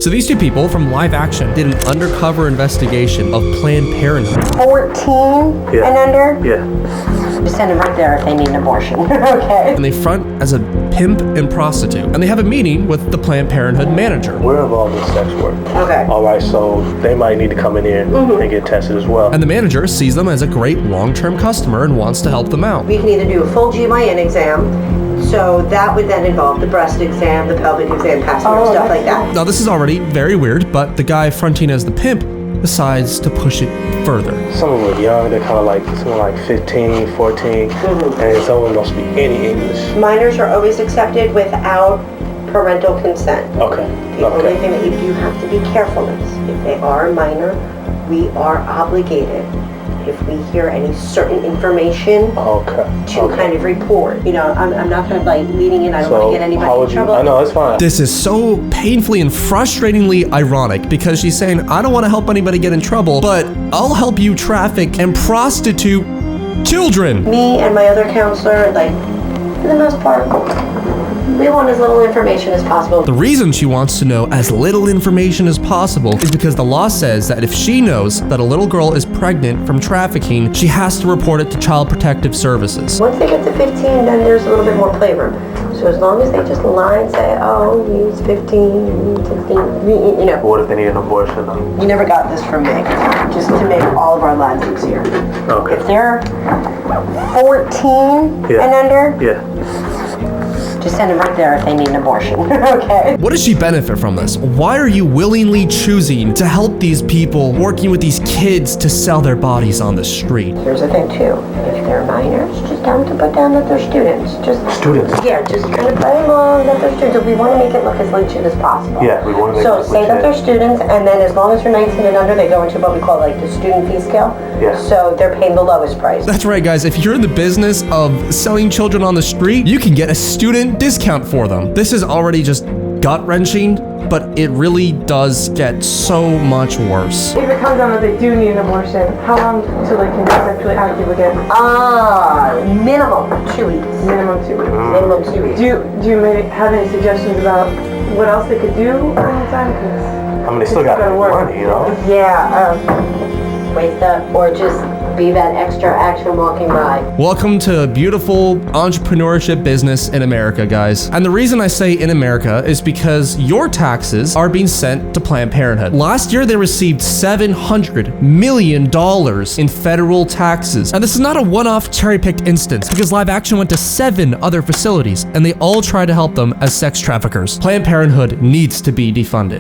So these two people from Live Action did an undercover investigation of Planned Parenthood. 14 and under? Yeah. Just send them right there if they need an abortion. Okay. And they front as a pimp and prostitute. And they have a meeting with the Planned Parenthood manager. We're involved in sex work. Okay. All right, so they might need to come in here and get tested as well. And the manager sees them as a great long-term customer and wants to help them out. We can either do a full GYN exam, so that would then involve the breast exam, the pelvic exam, pap smear, stuff like that. Now this is already very weird, but the guy fronting as the pimp decides to push it further. Some of them are young, they're kind of like, someone like 15, 14, and some of them don't speak any English. Minors are always accepted without parental consent. Okay. The only thing that you do have to be careful is, if they are a minor, we are obligated, if we hear any certain information, to kind of report. You know, I'm not kind of like leading in, I don't want to get anybody in trouble. I know, it's fine. This is so painfully and frustratingly ironic because she's saying, I don't want to help anybody get in trouble, but I'll help you traffic and prostitute children. Me and my other counselor, like, for the most part, we want as little information as possible. The reason she wants to know as little information as possible is because the law says that if she knows that a little girl is pregnant from trafficking, she has to report it to Child Protective Services. Once they get to 15, then there's a little bit more playroom. So as long as they just lie and say, oh, he's 15, 16, you know. What if they need an abortion though? You never got this from me, just to make all of our lives easier. Okay. If they're 14 and under, just send them right there if they need an abortion. Okay. What does she benefit from this? Why are you willingly choosing to help these people working with these kids to sell their bodies on the street? Here's the thing too, if they're minors, just tell them to put down that they're students. Students? Yeah, just kind of play along that they're students. We want to make it look as legit as possible. Yeah, we want to make so it say legit. that they're students, and then as long as they're 19 and under, they go into what we call like the student fee scale. Yeah. So they're paying the lowest price. That's right, guys. If you're in the business of selling children on the street, you can get a student discount for them. This is already just gut-wrenching, but it really does get so much worse. If it comes down that they do need an abortion, how long till they can be sexually active again? Minimum 2 weeks. Minimum 2 weeks. Minimum 2 weeks. Do you maybe have any suggestions about what else they could do during the time? 'Cause I mean, they still got to make money, you know? Yeah, wait up, or just be that extra action walking by. Welcome to beautiful entrepreneurship business in America, guys. And the reason I say in America is because your taxes are being sent to Planned Parenthood. Last year, they received $700 million in federal taxes. And this is not a one-off cherry-picked instance because Live Action went to 7 other facilities and they all tried to help them as sex traffickers. Planned Parenthood needs to be defunded.